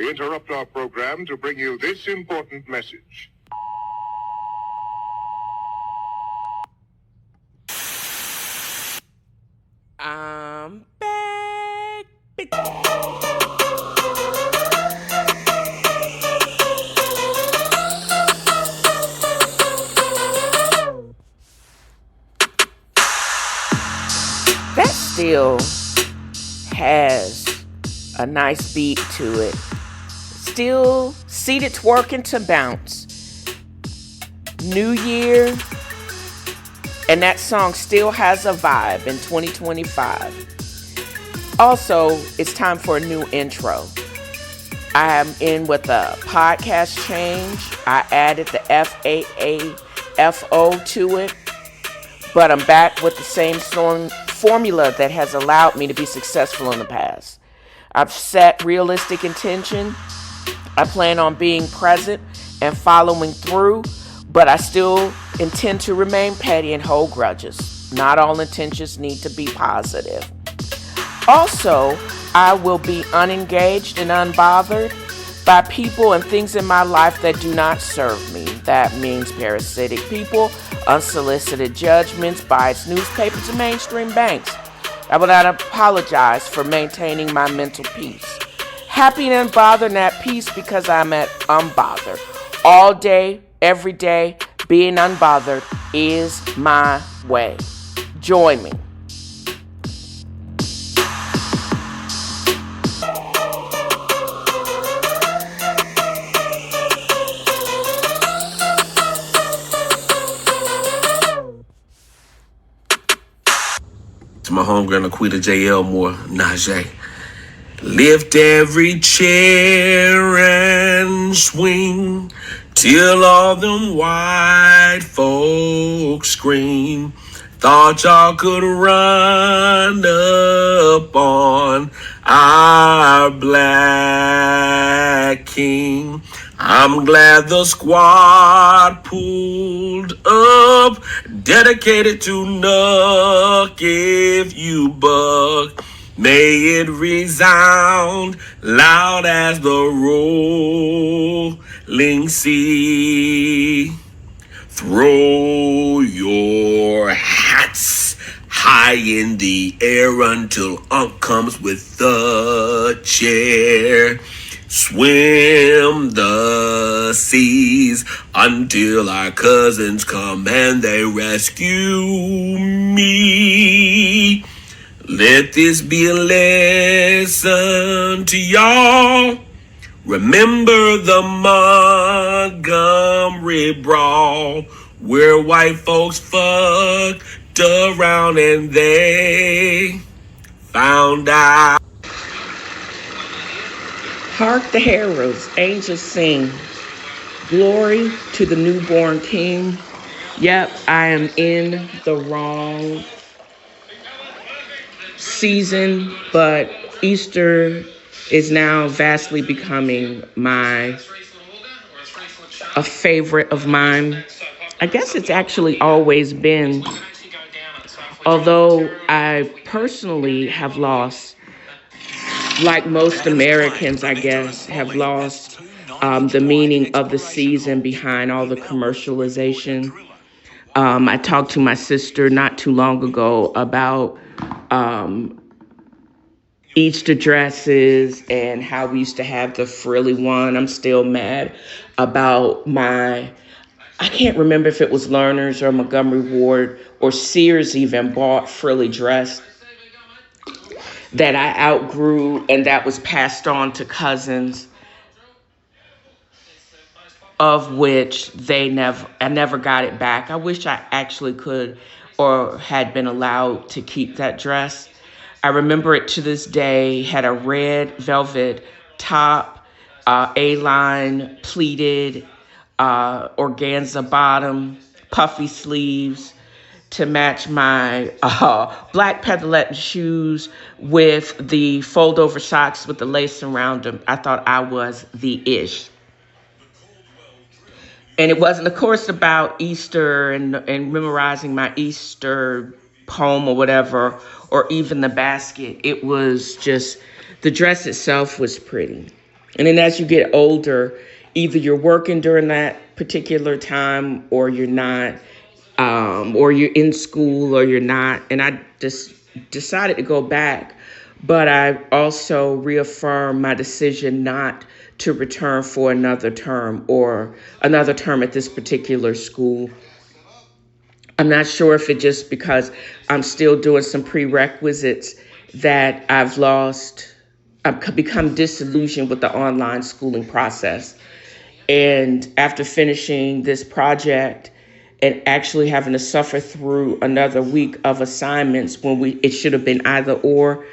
We interrupt our program to bring you this important message. I'm back. That still has a nice beat to it. Still seated twerking to bounce. New Year. And that song still has a vibe in 2025. Also, it's time for a new intro. I am in with a podcast change. I added the F.A.A.F.O to it. But I'm back with the same formula that has allowed me to be successful in the past. I've set realistic intention. I plan on being present and following through, but I still intend to remain petty and hold grudges. Not all intentions need to be positive. Also, I will be unengaged and unbothered by people and things in my life that do not serve me. That means parasitic people, unsolicited judgments, biased newspapers, and mainstream banks. I will not apologize for maintaining my mental peace. Happy and unbothered and at peace because I'm at unbothered. All day, every day, being unbothered is my way. Join me. To my homegirl, Laquita J.L. Moore, Najee. Lift every chair and swing till all them white folks scream. Thought y'all could run up on our black king. I'm glad the squad pulled up, dedicated to Nuck if you buck. May it resound loud as the rolling sea. Throw your hats high in the air until Unc comes with the chair. Swim the seas until our cousins come and they rescue me. Let this be a lesson to y'all. Remember the Montgomery Brawl, where white folks fucked around and they found out. Hark the heralds, angels sing. Glory to the newborn king. Yep, I am in the wrong season, but Easter is now vastly becoming a favorite of mine. I guess it's actually always been, although I personally have lost, like most Americans, I guess, have lost the meaning of the season behind all the commercialization. I talked to my sister not too long ago about Easter dresses and how we used to have the frilly one. I'm still mad about I can't remember if it was Lerner's or Montgomery Ward or Sears even bought frilly dress that I outgrew and that was passed on to cousins, of which I never got it back. I wish I actually could or had been allowed to keep that dress. I remember it to this day, had a red velvet top, A-line pleated, organza bottom, puffy sleeves to match my black petalette shoes with the fold-over socks with the lace around them. I thought I was the ish. And it wasn't, of course, about Easter and memorizing my Easter poem or whatever, or even the basket. It was just, the dress itself was pretty. And then as you get older, either you're working during that particular time or you're not, or you're in school or you're not. And I just decided to go back, but I also reaffirmed my decision not to return for another term or another term at this particular school. I'm not sure if it's just because I'm still doing some prerequisites that I've become disillusioned with the online schooling process. And after finishing this project and actually having to suffer through another week of assignments when it should have been either or,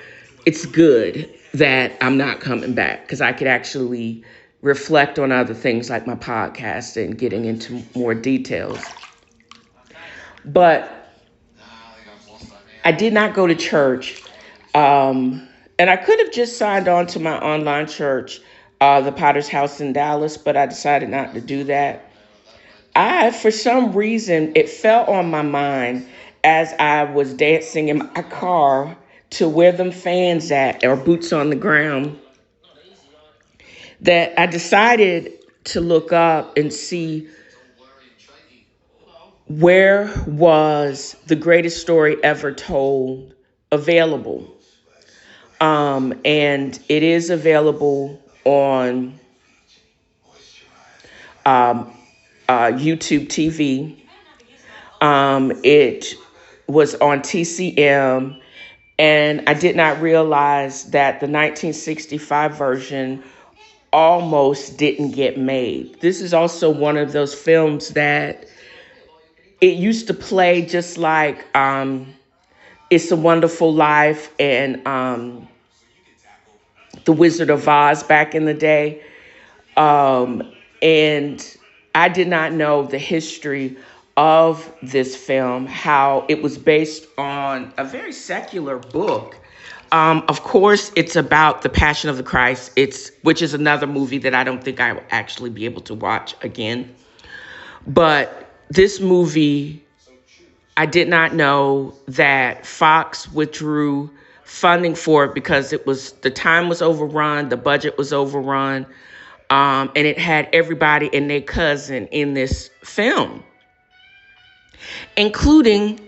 it's good that I'm not coming back because I could actually reflect on other things like my podcast and getting into more details. But I did not go to church. And I could have just signed on to my online church, the Potter's House in Dallas, but I decided not to do that. For some reason, it fell on my mind as I was dancing in my car to Where Them Fans At, or Boots on the Ground, that I decided to look up and see where was the greatest story ever told available. And it is available on YouTube TV. It was on TCM, and I did not realize that the 1965 version almost didn't get made. This is also one of those films that it used to play just like It's a Wonderful Life and The Wizard of Oz back in the day. And I did not know the history of this film, how it was based on a very secular book. Of course, it's about the Passion of the Christ, which is another movie that I don't think I will actually be able to watch again. But this movie, I did not know that Fox withdrew funding for it because the time was overrun, the budget was overrun, and it had everybody and their cousin in this film, including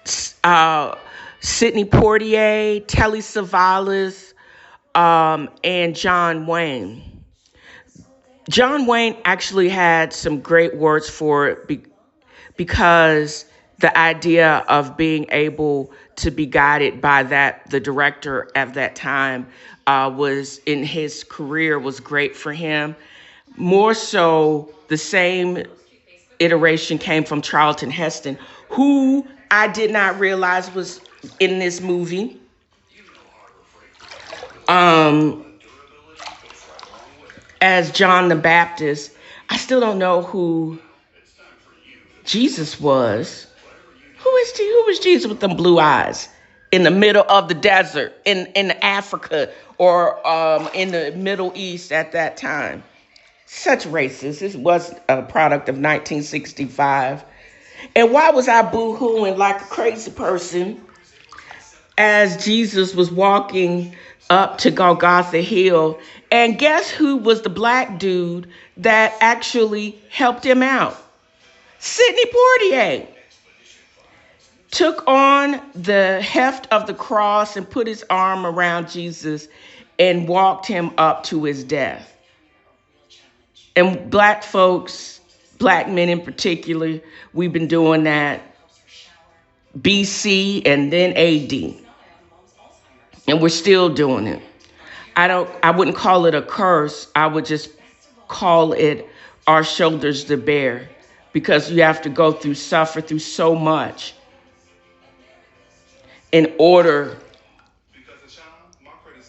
Sidney Poitier, Telly Savalas, and John Wayne. John Wayne actually had some great words for it because the idea of being able to be guided by the director of that time was in his career was great for him. More so, the same iteration came from Charlton Heston, who I did not realize was in this movie. As John the Baptist. I still don't know who Jesus was. Who was Jesus with them blue eyes in the middle of the desert in Africa or in the Middle East at that time? Such racist. This was a product of 1965. And why was I boo-hooing like a crazy person as Jesus was walking up to Golgotha Hill? And guess who was the black dude that actually helped him out? Sidney Poitier took on the heft of the cross and put his arm around Jesus and walked him up to his death. And black folks, black men in particular, we've been doing that BC and then AD. And we're still doing it. I wouldn't call it a curse. I would just call it our shoulders to bear, because you have to suffer through so much in order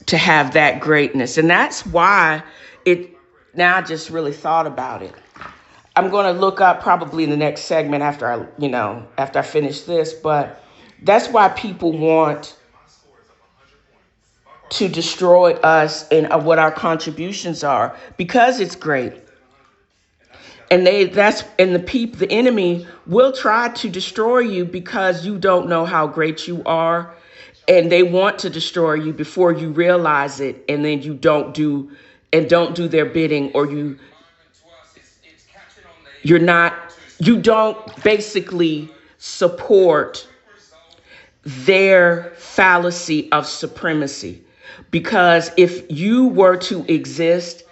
to have that greatness. And that's why now I just really thought about it. I'm going to look up probably in the next segment after I finish this, but that's why people want to destroy us and what our contributions are, because it's great. And the enemy will try to destroy you because you don't know how great you are, and they want to destroy you before you realize it, and then you don't do and don't do their bidding, or you don't basically support their fallacy of supremacy. Because if you were to exist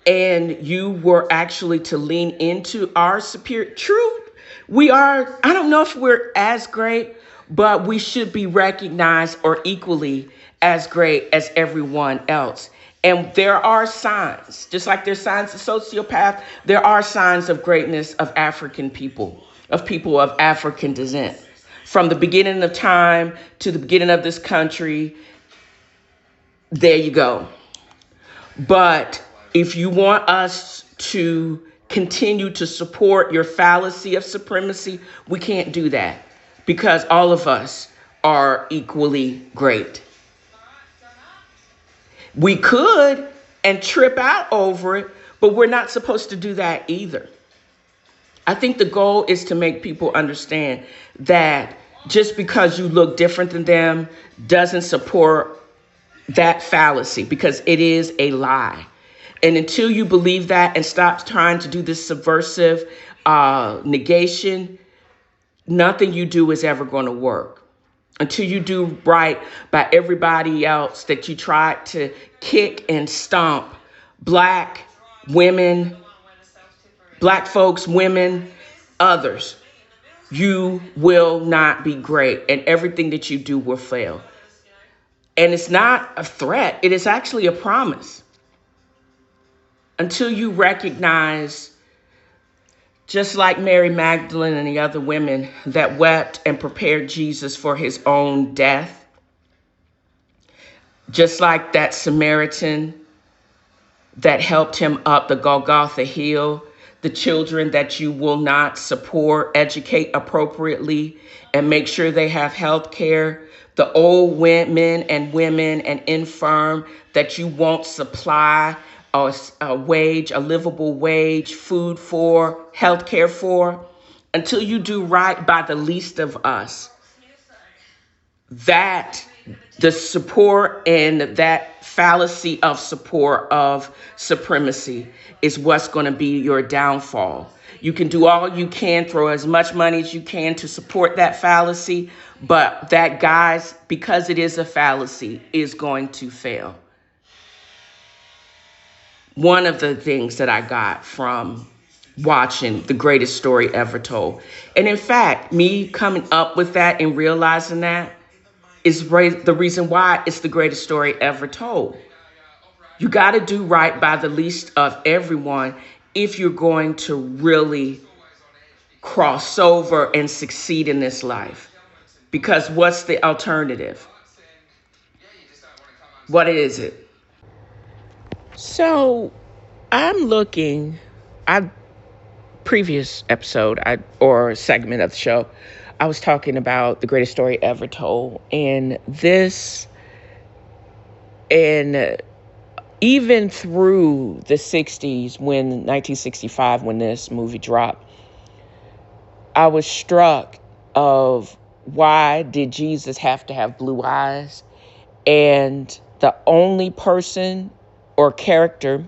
and you were actually to lean into our superior truth, I don't know if we're as great, but we should be recognized or equally as great as everyone else. And there are signs, just like there's signs of sociopath, there are signs of greatness of African people, of people of African descent. From the beginning of time to the beginning of this country, there you go. But if you want us to continue to support your fallacy of supremacy, we can't do that, because all of us are equally great. We could and trip out over it, but we're not supposed to do that either. I think the goal is to make people understand that just because you look different than them doesn't support that fallacy, because it is a lie. And until you believe that and stop trying to do this subversive negation, nothing you do is ever going to work. Until you do right by everybody else that you try to kick and stomp, black women, black folks, women, others, you will not be great, and everything that you do will fail. And it's not a threat. It is actually a promise. Until you recognize, just like Mary Magdalene and the other women that wept and prepared Jesus for his own death, just like that Samaritan that helped him up the Golgotha hill, the children that you will not support, educate appropriately, and make sure they have health care, the old men and women and infirm that you won't supply a wage, a livable wage, food for, health care for, until you do right by the least of us. That the support and that fallacy of support of supremacy is what's going to be your downfall. You can do all you can, throw as much money as you can to support that fallacy, but that, guys, because it is a fallacy, is going to fail. One of the things that I got from watching The Greatest Story Ever Told, and in fact, me coming up with that and realizing that is the reason why it's the greatest story ever told. You got to do right by the least of everyone if you're going to really cross over and succeed in this life. Because what's the alternative? What is it? So I'm looking, previous episode or segment of the show, I was talking about The Greatest Story Ever Told. And even through the 60s, 1965, when this movie dropped, I was struck of why did Jesus have to have blue eyes? And the only person or character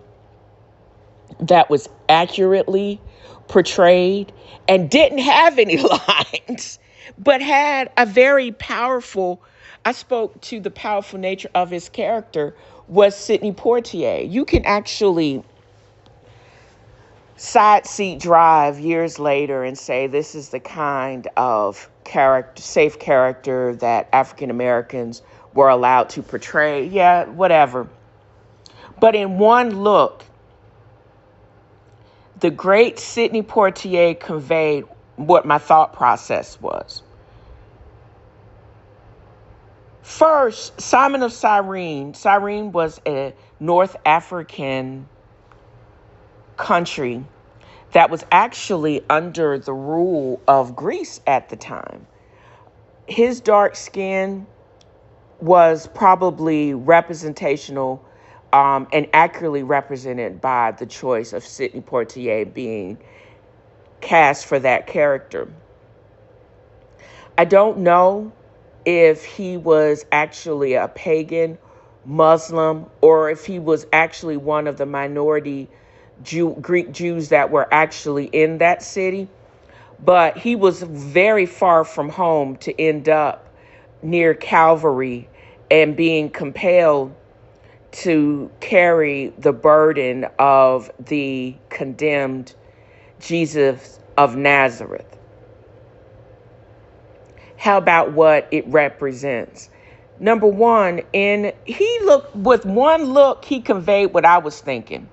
that was accurately portrayed and didn't have any lines, but had a very powerful, I spoke to the powerful nature of his character, was Sidney Poitier. You can actually side seat drive years later and say this is the kind of safe character that African Americans were allowed to portray. Yeah, whatever. But in one look, the great Sidney Poitier conveyed what my thought process was. First, Simon of Cyrene. Cyrene was a North African country that was actually under the rule of Greece at the time. His dark skin was probably representational and accurately represented by the choice of Sidney Poitier being cast for that character. I don't know if he was actually a pagan Muslim, or if he was actually one of the minority Greek Jews that were actually in that city. But he was very far from home to end up near Calvary and being compelled to carry the burden of the condemned Jesus of Nazareth. How about what it represents? Number one, with one look, he conveyed what I was thinking.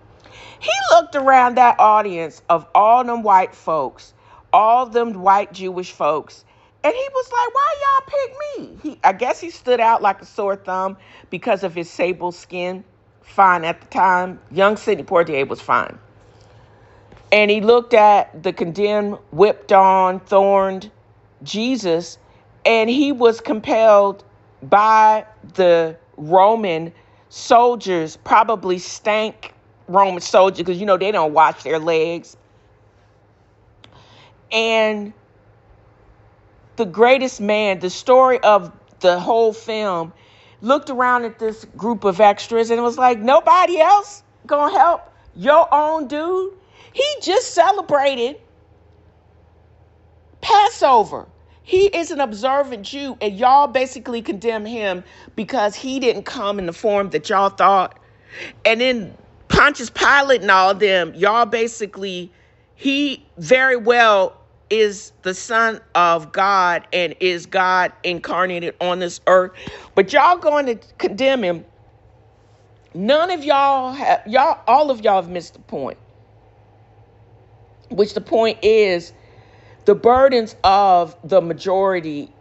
He looked around that audience of all them white folks, all them white Jewish folks, and he was like, why y'all pick me? I guess he stood out like a sore thumb because of his sable skin. Fine at the time. Young Sidney Poitier was fine. And he looked at the condemned, whipped on, thorned Jesus, and he was compelled by the Roman soldiers, probably stank Roman soldiers, because, they don't wash their legs. And the greatest man, the story of the whole film, looked around at this group of extras and was like, nobody else gonna help your own dude? He just celebrated Passover. He is an observant Jew, and y'all basically condemn him because he didn't come in the form that y'all thought. And then Pontius Pilate and all them, y'all basically, he very well is the Son of God and is God incarnated on this earth. But y'all going to condemn him. None of all of y'all have missed the point. Which the point is, the burdens of the majority,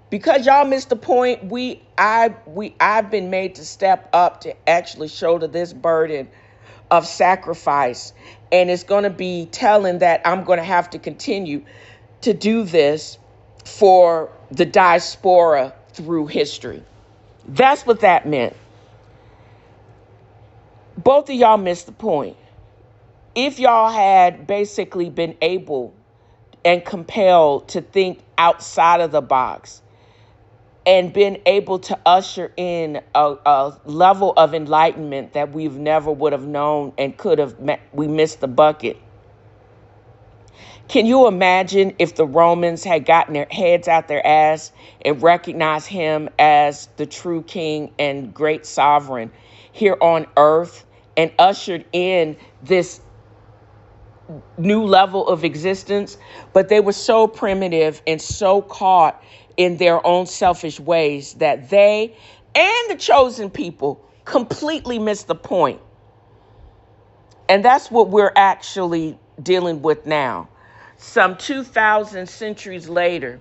because y'all missed the point, I've been made to step up to actually shoulder this burden of sacrifice. And it's going to be telling that I'm going to have to continue to do this for the diaspora through history. That's what that meant. Both of y'all missed the point. If y'all had basically been able and compelled to think outside of the box and been able to usher in a level of enlightenment that we've never would have known and could have, we missed the bucket. Can you imagine if the Romans had gotten their heads out their ass and recognized him as the true king and great sovereign here on earth and ushered in this new level of existence? But they were so primitive and so caught in their own selfish ways that they and the chosen people completely missed the point. And that's what we're actually dealing with now. Some 2,000 centuries later,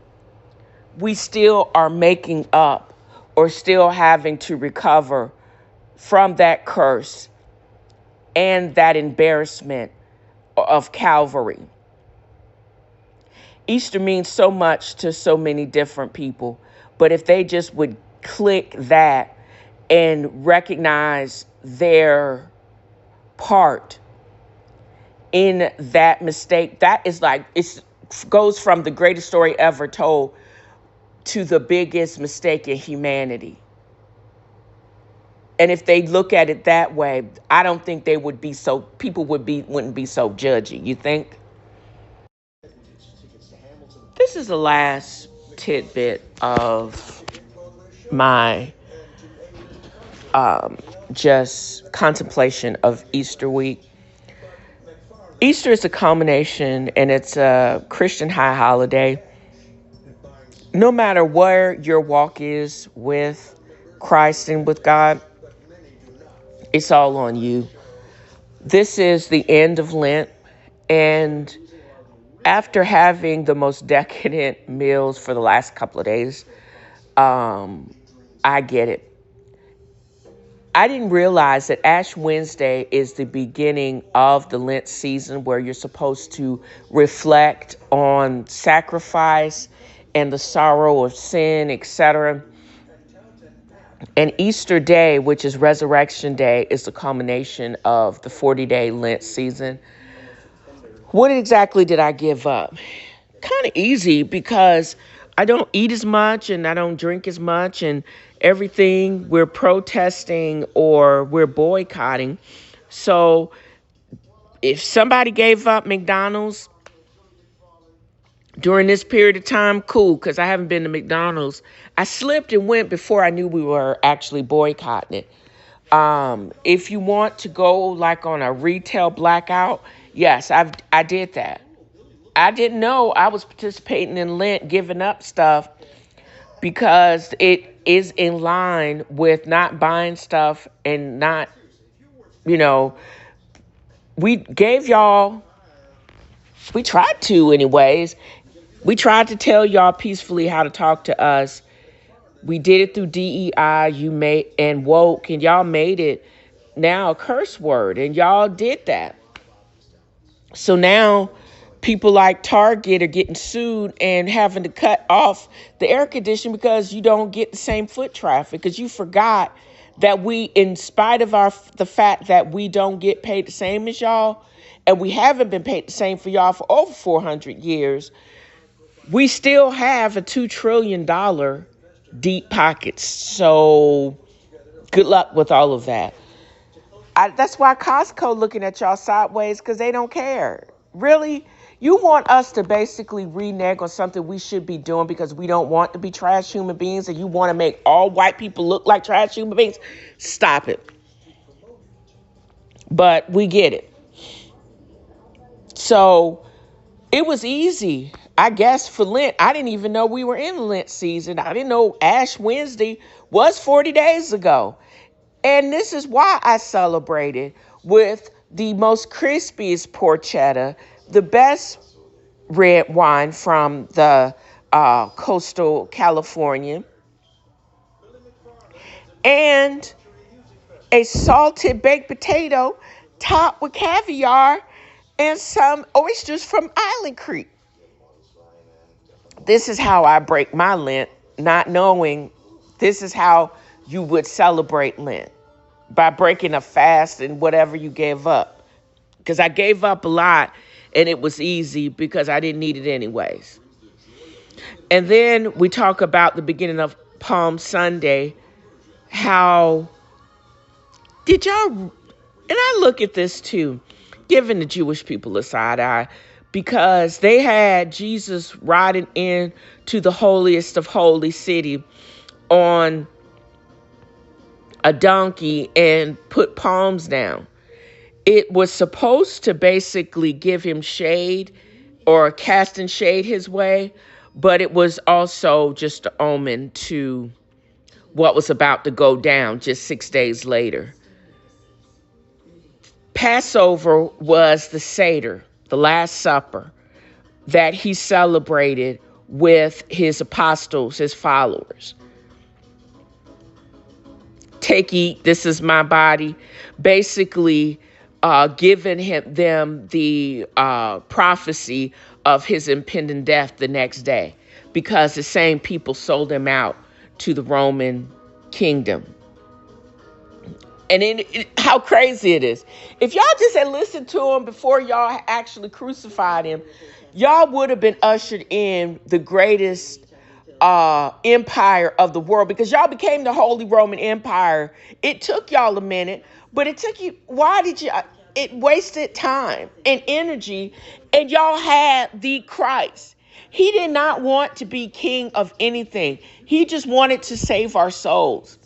we still are making up or still having to recover from that curse and that embarrassment of Calvary. Easter means so much to so many different people, but if they just would click that and recognize their part in that mistake, that is like, it goes from the greatest story ever told to the biggest mistake in humanity. And if they look at it that way, I don't think they would be so, people wouldn't be so judgy. You think? This is the last tidbit of my just contemplation of Easter week. Easter is a culmination, and it's a Christian high holiday. No matter where your walk is with Christ and with God, it's all on you. This is the end of Lent, and after having the most decadent meals for the last couple of days, I get it. I didn't realize that Ash Wednesday is the beginning of the Lent season where you're supposed to reflect on sacrifice and the sorrow of sin, etc. And Easter Day, which is Resurrection Day, is the culmination of the 40-day Lent season. What exactly did I give up? Kind of easy, because I don't eat as much and I don't drink as much, and everything we're protesting or we're boycotting. So if somebody gave up McDonald's during this period of time, cool, because I haven't been to McDonald's. I slipped and went before I knew we were actually boycotting it. If you want to go like on a retail blackout, yes, I did that. I didn't know I was participating in Lent, giving up stuff because it is in line with not buying stuff and not, we gave y'all, we tried to anyways. We tried to tell y'all peacefully how to talk to us. We did it through DEI, you made and woke, and y'all made it now a curse word, and y'all did that. So now people like Target are getting sued and having to cut off the air conditioning because you don't get the same foot traffic, because you forgot that we, in spite of the fact that we don't get paid the same as y'all, and we haven't been paid the same for y'all for over 400 years, we still have a $2 trillion deep pockets. So good luck with all of that. That's why Costco looking at y'all sideways, because they don't care. Really? You want us to basically renege on something we should be doing because we don't want to be trash human beings, and you want to make all white people look like trash human beings? Stop it. But we get it. So it was easy, I guess, for Lent. I didn't even know we were in Lent season. I didn't know Ash Wednesday was 40 days ago. And this is why I celebrated with the most crispiest porchetta, the best red wine from the coastal California, and a salted baked potato topped with caviar and some oysters from Island Creek. This is how I break my Lent, not knowing this is how you would celebrate Lent, by breaking a fast and whatever you gave up. Because I gave up a lot and it was easy because I didn't need it anyways. And then we talk about the beginning of Palm Sunday. How did y'all, and I look at this too, giving the Jewish people a side eye, because they had Jesus riding in to the holiest of holy city on a donkey and put palms down. It was supposed to basically give him shade or casting shade his way, but it was also just an omen to what was about to go down just 6 days later. Passover was the Seder, the Last Supper, that he celebrated with his apostles, his followers. Take, eat, this is my body. Basically, giving them the prophecy of his impending death the next day, because the same people sold him out to the Roman kingdom. And how crazy it is. If y'all just had listened to him before y'all actually crucified him, y'all would have been ushered in the greatest empire of the world, because y'all became the Holy Roman Empire. It took y'all a minute, but it took you, it wasted time and energy, and y'all had the Christ. He did not want to be king of anything. He just wanted to save our souls.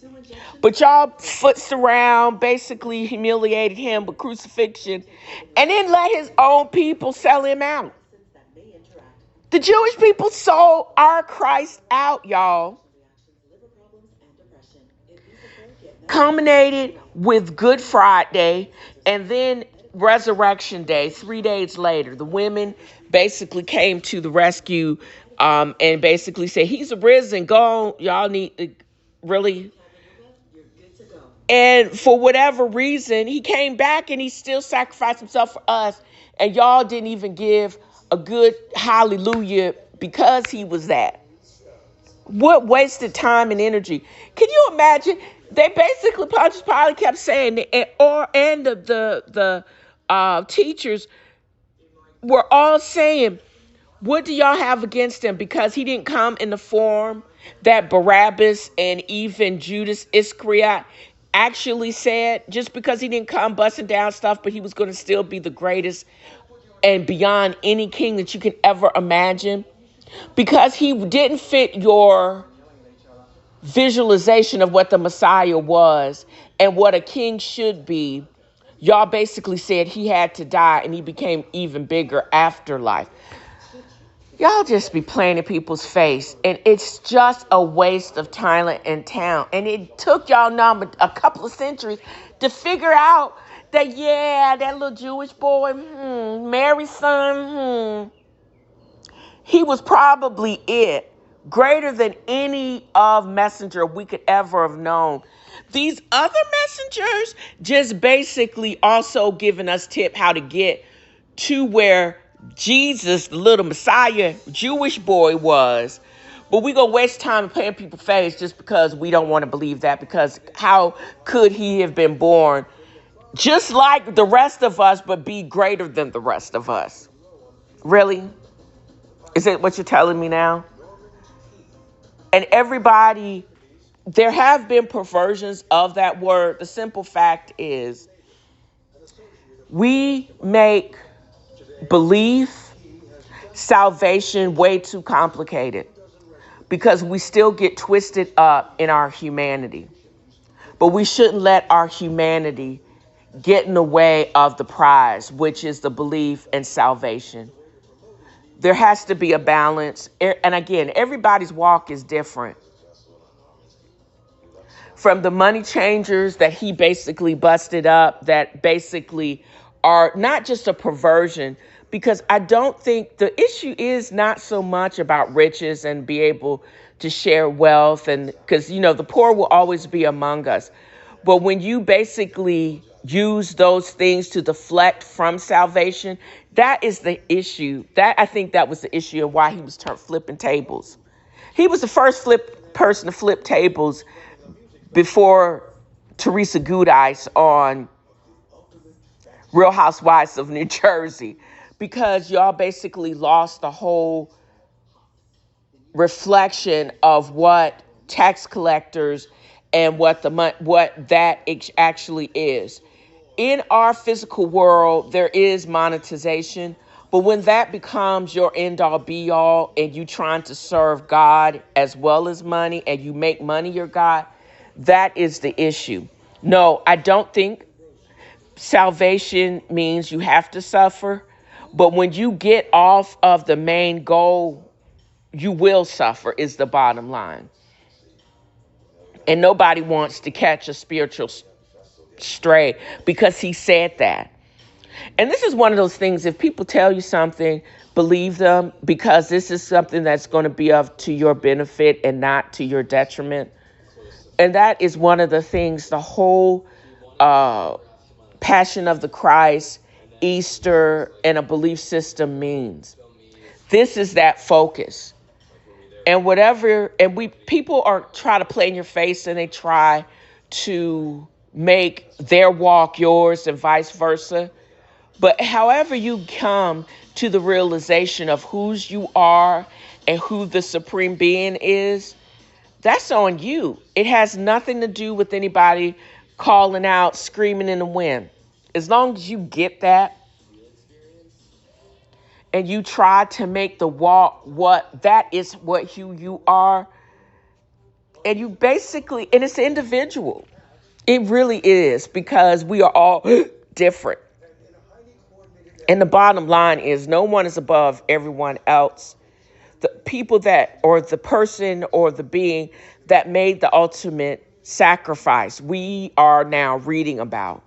But y'all foots around, basically humiliated him with crucifixion, and then let his own people sell him out. The Jewish people sold our Christ out, y'all. Culminated with Good Friday and then Resurrection Day, 3 days later. The women basically came to the rescue and basically said, he's arisen, go on, y'all need to really. And for whatever reason, he came back and he still sacrificed himself for us. And y'all didn't even give a good hallelujah because he was that. What wasted time and energy? Can you imagine? They basically, Pontius Pilate kept saying, and the teachers were all saying, What do y'all have against him? Because he didn't come in the form that Barabbas and even Judas Iscariot actually said, just because he didn't come busting down stuff, but he was going to still be the greatest and beyond any king that you can ever imagine. Because he didn't fit your visualization of what the Messiah was and what a king should be, y'all basically said he had to die and he became even bigger after life. Y'all just be playing in people's face, and it's just a waste of talent and talent. And it took y'all a couple of centuries to figure out that, yeah, that little Jewish boy, Mary's son, he was probably it, greater than any of messenger we could ever have known. These other messengers just basically also giving us tip how to get to where Jesus, the little Messiah, Jewish boy was. But we gonna waste time playing people's face just because we don't want to believe that, because how could he have been born just like the rest of us, but be greater than the rest of us? Really? Is it what you're telling me now? And everybody, there have been perversions of that word. The simple fact is we make belief, salvation way too complicated because we still get twisted up in our humanity. But we shouldn't let our humanity get in the way of the prize, which is the belief and salvation. There has to be a balance. And again, everybody's walk is different. From the money changers that he basically busted up, that basically are not just a perversion, because I don't think the issue is not so much about riches and be able to share wealth, and because, the poor will always be among us. But when you basically use those things to deflect from salvation, that is the issue. I think that was the issue of why he was flipping tables. He was the first person to flip tables before Teresa Giudice on Real Housewives of New Jersey, because y'all basically lost the whole reflection of what tax collectors and what that actually is. In our physical world, there is monetization, but when that becomes your end-all be-all and you trying to serve God as well as money, and you make money your God, that is the issue. No, I don't think salvation means you have to suffer, but when you get off of the main goal, you will suffer, is the bottom line. And nobody wants to catch a spiritual stray because he said that. And this is one of those things, if people tell you something, believe them, because this is something that's going to be to your benefit and not to your detriment. And that is one of the things, the whole Passion of the Christ, Easter, and a belief system means. This is that focus. And people are try to play in your face, and they try to make their walk yours and vice versa. But however you come to the realization of whose you are and who the supreme being is, that's on you. It has nothing to do with anybody calling out, screaming in the wind. As long as you get that and you try to make the walk who you are, and you basically, and it's individual. It really is, because we are all different. And the bottom line is no one is above everyone else. The people or the person or the being that made the ultimate sacrifice, we are now reading about.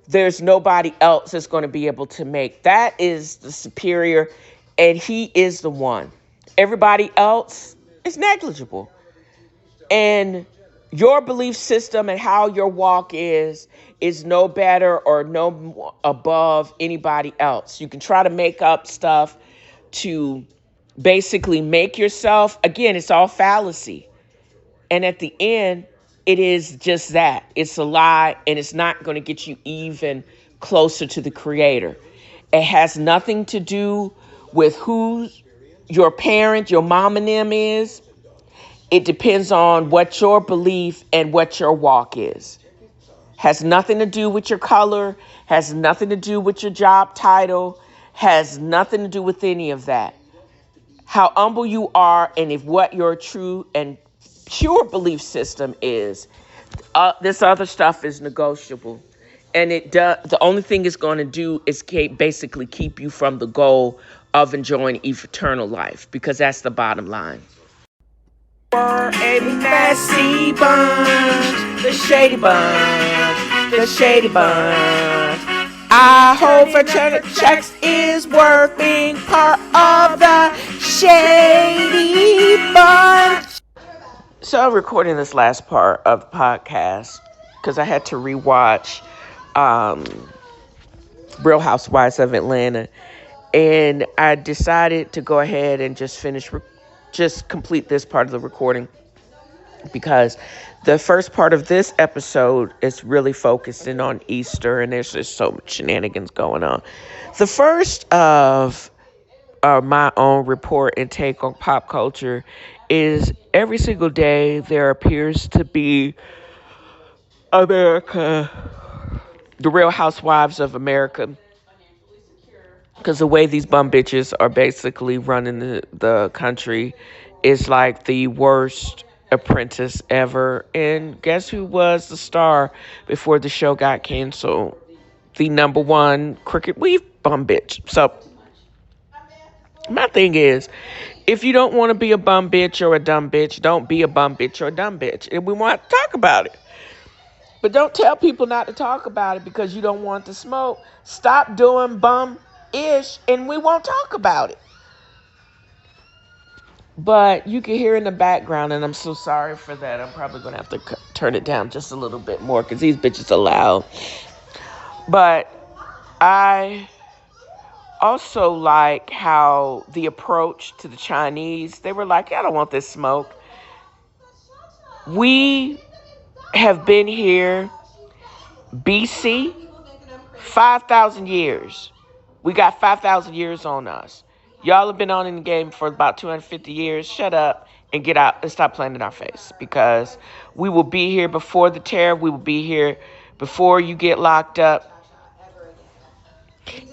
There's nobody else that's going to be able to make. That is the superior, and he is the one. Everybody else is negligible. And your belief system and how your walk is no better or no above anybody else. You can try to make up stuff to basically make yourself, again, it's all fallacy. And at the end, it is just that. It's a lie, and it's not going to get you even closer to the Creator. It has nothing to do with who your parent, your mom and them is. It depends on what your belief and what your walk is. Has nothing to do with your color, has nothing to do with your job title, has nothing to do with any of that. How humble you are and if what your true and pure belief system is. This other stuff is negotiable. And the only thing it's going to do is basically keep you from the goal of enjoying eternal life, because that's the bottom line. We're a messy bunch, the shady bunch, the shady bunch. I hope for checks is worth being part of the shady bunch. So I'm recording this last part of the podcast because I had to rewatch Real Housewives of Atlanta, and I decided to go ahead and just complete this part of the recording, because the first part of this episode is really focusing on Easter, and there's just so much shenanigans going on. The first of my own report and take on pop culture is every single day there appears to be America, the Real Housewives of America, because the way these bum bitches are basically running the country is like the worst Apprentice ever. And guess who was the star before the show got canceled? The number one cricket weave bum bitch. So my thing is, if you don't want to be a bum bitch or a dumb bitch, don't be a bum bitch or a dumb bitch. And we want to talk about it. But don't tell people not to talk about it because you don't want to smoke. Stop doing bum-ish and we won't talk about it. But you can hear in the background, and I'm so sorry for that. I'm probably going to have to turn it down just a little bit more because these bitches are loud. But I also like how the approach to the Chinese, they were like, I don't want this smoke. We have been here BC 5,000 years. We got 5,000 years on us. Y'all have been on in the game for about 250 years. Shut up and get out and stop playing in our face, because we will be here before the terror. We will be here before you get locked up.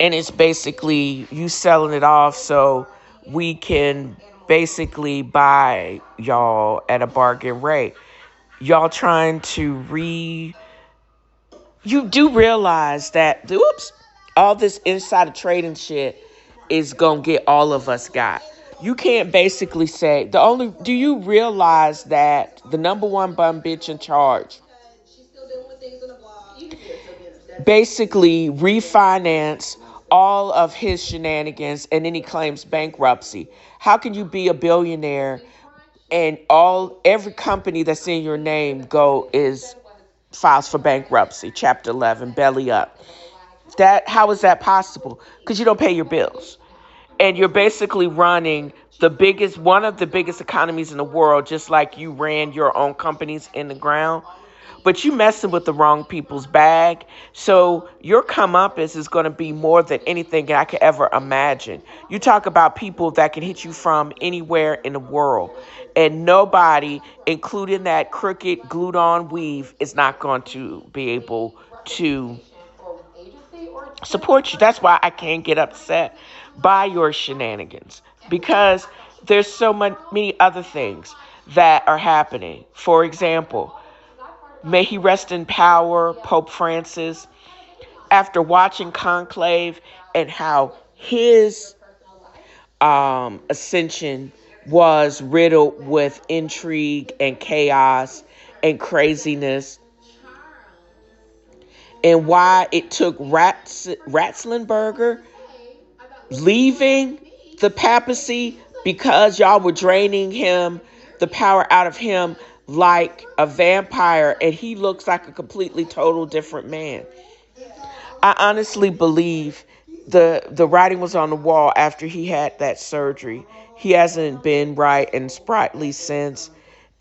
And it's basically you selling it off so we can basically buy y'all at a bargain rate. Y'all trying to you do realize that, all this insider trading shit is gonna get all of us got. You can't basically say, do you realize that the number one bum bitch in charge basically refinance all of his shenanigans and then he claims bankruptcy? How can you be a billionaire and every company that's in your name files for bankruptcy, Chapter 11, belly up? How is that possible? Because you don't pay your bills. And you're basically running one of the biggest economies in the world, just like you ran your own companies in the ground. But you messing with the wrong people's bag. So your comeuppance is going to be more than anything I could ever imagine. You talk about people that can hit you from anywhere in the world. And nobody, including that crooked glued-on weave, is not going to be able to support you. That's why I can't get upset by your shenanigans, because there's so many other things that are happening. For example, may he rest in power, Pope Francis, after watching Conclave and how his ascension was riddled with intrigue and chaos and craziness, and why it took Ratzenberger leaving the papacy, because y'all were draining him, the power out of him like a vampire, and he looks like a completely total different man. I honestly believe the writing was on the wall after he had that surgery. He hasn't been right and sprightly since,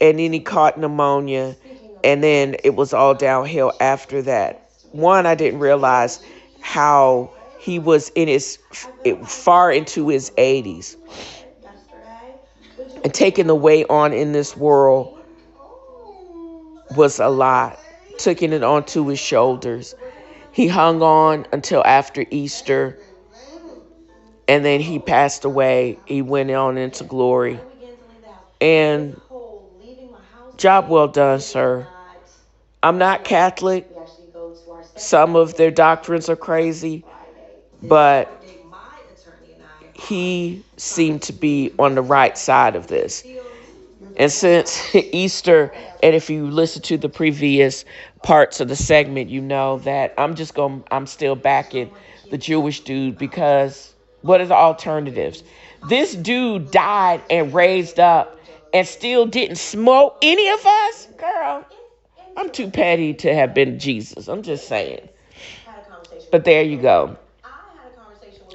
and then he caught pneumonia, and then it was all downhill after that. One, I didn't realize how he was far into his 80s. And taking the weight on in this world was a lot. Taking it onto his shoulders. He hung on until after Easter, and then he passed away. He went on into glory. And job well done, sir. I'm not Catholic. Some of their doctrines are crazy, but he seemed to be on the right side of this. And since Easter, and if you listen to the previous parts of the segment, you know that I'm still backing the Jewish dude, because what are the alternatives? This dude died and raised up and still didn't smoke any of us? Girl, I'm too petty to have been Jesus. I'm just saying. But there you go.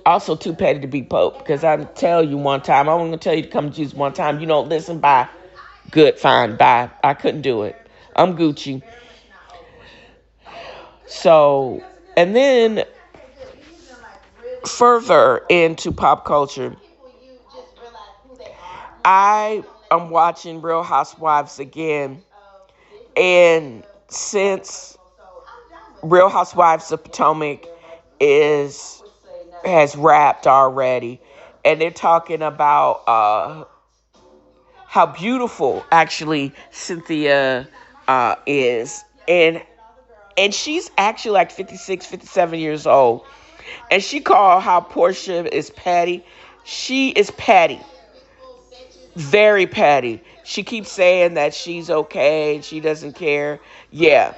Also too petty to be Pope, because I tell you one time, I'm going to tell you to come to Jesus one time. You don't listen, bye. Good, fine, bye. I couldn't do it. I'm Gucci. So, and then further into pop culture, I am watching Real Housewives again. And since Real Housewives of Potomac has wrapped already, and they're talking about how beautiful actually Cynthia is, and she's actually like 56, 57 years old, and she called how Porsha is petty. She is petty, very petty. She keeps saying that she's okay, she doesn't care. Yeah,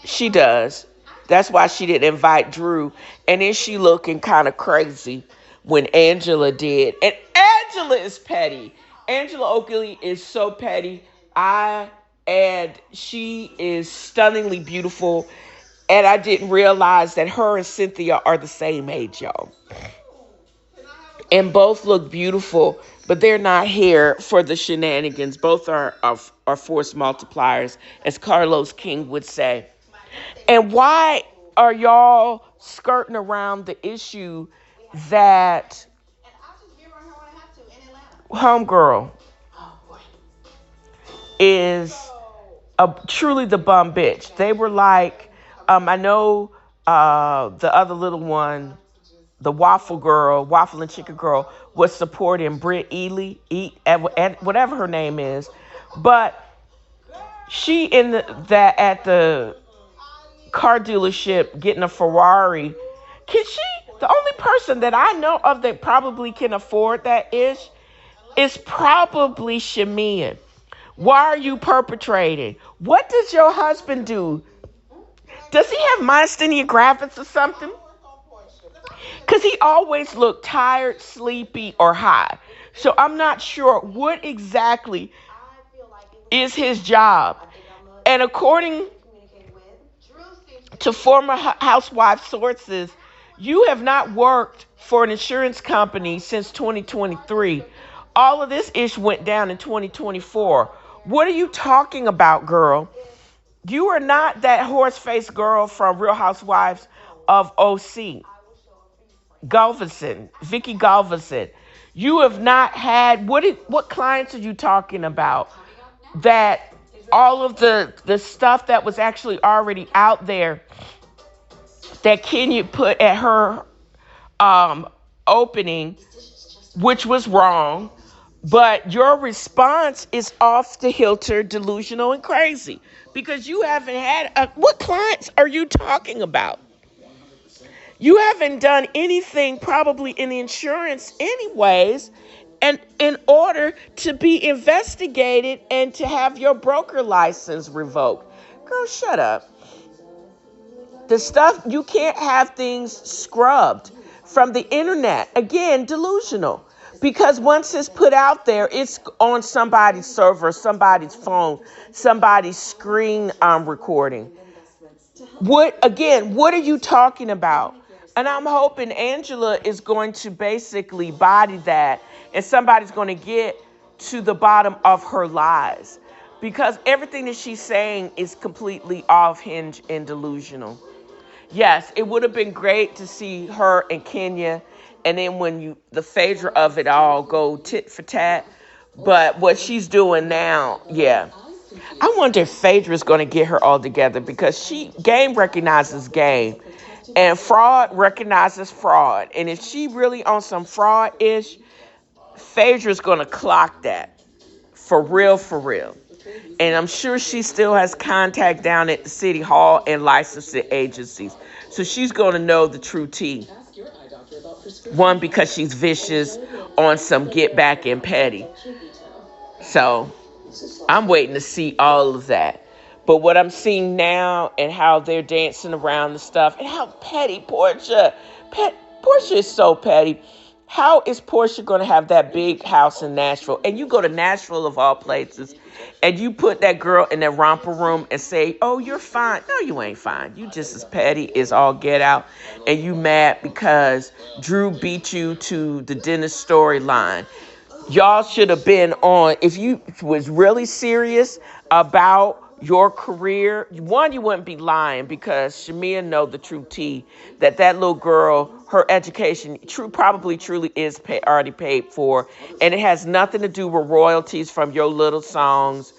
she does. That's why she didn't invite Drew. And then she looking kind of crazy when Angela did. And Angela is petty. Angela Oakley is so petty. And she is stunningly beautiful. And I didn't realize that her and Cynthia are the same age, y'all. And both look beautiful, but they're not here for the shenanigans. Both are force multipliers, as Carlos King would say. And why are y'all skirting around the issue that homegirl is truly the bum bitch? They were like, I know the other little one, the waffle and chicken girl, was supporting Brit whatever her name is, but she at the car dealership getting a Ferrari. The only person that I know of that probably can afford that is probably Shamian. Why are you perpetrating? What does your husband do? Does he have myasthenia gravis or something? Because he always looked tired, sleepy, or high. So I'm not sure what exactly is his job. And according to former housewife sources, you have not worked for an insurance company since 2023. All of this ish went down in 2024. What are you talking about, girl? You are not that horse-faced girl from Real Housewives of OC. Vicky Galveston. You have not had, what clients are you talking about? That all of the stuff that was actually already out there that Kenya put at her opening, which was wrong, but your response is off the kilter, delusional, and crazy, because you haven't had what clients are you talking about? You haven't done anything probably in the insurance anyways, and in order to be investigated and to have your broker license revoked. Girl, shut up. The stuff, you can't have things scrubbed from the internet. Again, delusional. Because once it's put out there, it's on somebody's server, somebody's phone, somebody's screen recording. What are you talking about? And I'm hoping Angela is going to basically body that, and somebody's going to get to the bottom of her lies, because everything that she's saying is completely off hinge and delusional. Yes, it would have been great to see her and Kenya, and then when the Phaedra of it all go tit for tat. But what she's doing now, yeah. I wonder if Phaedra's going to get her all together, because game recognizes game and fraud recognizes fraud. And if she really on some fraud-ish, Phaedra's going to clock that for real, for real. And I'm sure she still has contact down at the city hall and licensing agencies. So she's going to know the true tea. One, because she's vicious on some get back and petty. So I'm waiting to see all of that. But what I'm seeing now and how they're dancing around the stuff and how petty Porsha is so petty. How is Porsha going to have that big house in Nashville? And you go to Nashville of all places and you put that girl in that romper room and say, oh, you're fine. No, you ain't fine. You just as petty as all get out. And you mad because Drew beat you to the Dennis storyline. Y'all should have been on, if you was really serious about your career, one, you wouldn't be lying, because Shamia know the true tea that little girl, her education probably truly is already paid for, and it has nothing to do with royalties from your little songs.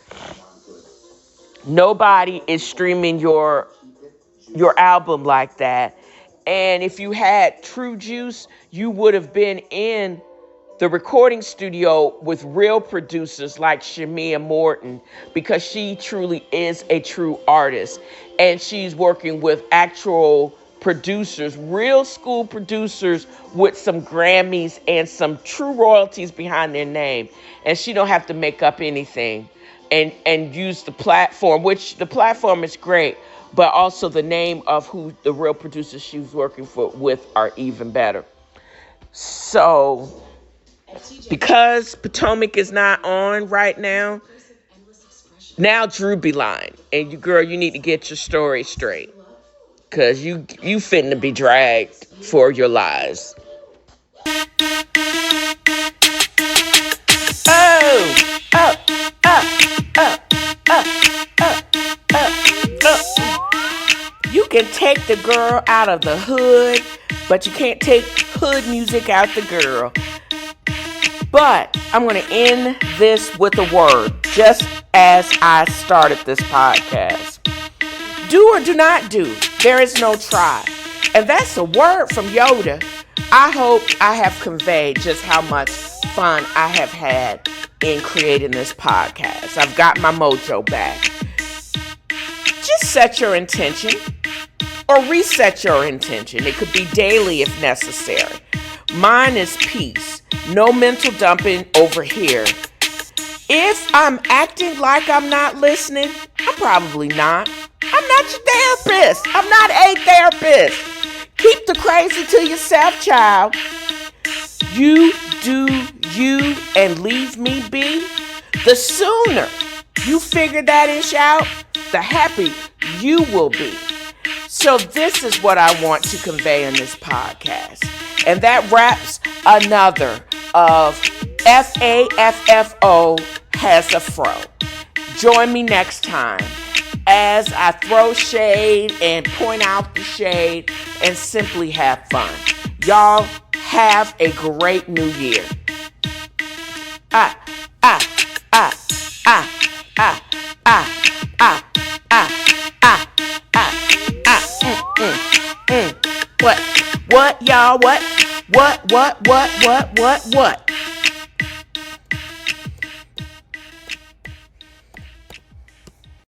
Nobody is streaming your album like that. And if you had true juice, you would have been in the recording studio with real producers like Shamia Morton, because she truly is a true artist. And she's working with actual producers, real school producers with some Grammys and some true royalties behind their name. And she don't have to make up anything and use the platform, which the platform is great, but also the name of who the real producers she's working with are even better. So because Potomac is not on right now Drew be lying. And you need to get your story straight. Because you finna be dragged for your lies. You can take the girl out of the hood, but you can't take hood music out the girl. But I'm going to end this with a word, just as I started this podcast. Do or do not do. There is no try. And that's a word from Yoda. I hope I have conveyed just how much fun I have had in creating this podcast. I've got my mojo back. Just set your intention or reset your intention. It could be daily if necessary. Mine is peace. No mental dumping over here. If I'm acting like I'm not listening, I'm probably not. I'm not your therapist. I'm not a therapist. Keep the crazy to yourself, child. You do you and leave me be. The sooner you figure that ish out, the happier you will be. So this is what I want to convey in this podcast. And that wraps another of F.A.A.F.O Has a Fro. Join me next time as I throw shade and point out the shade and simply have fun. Y'all have a great new year. What, y'all? What?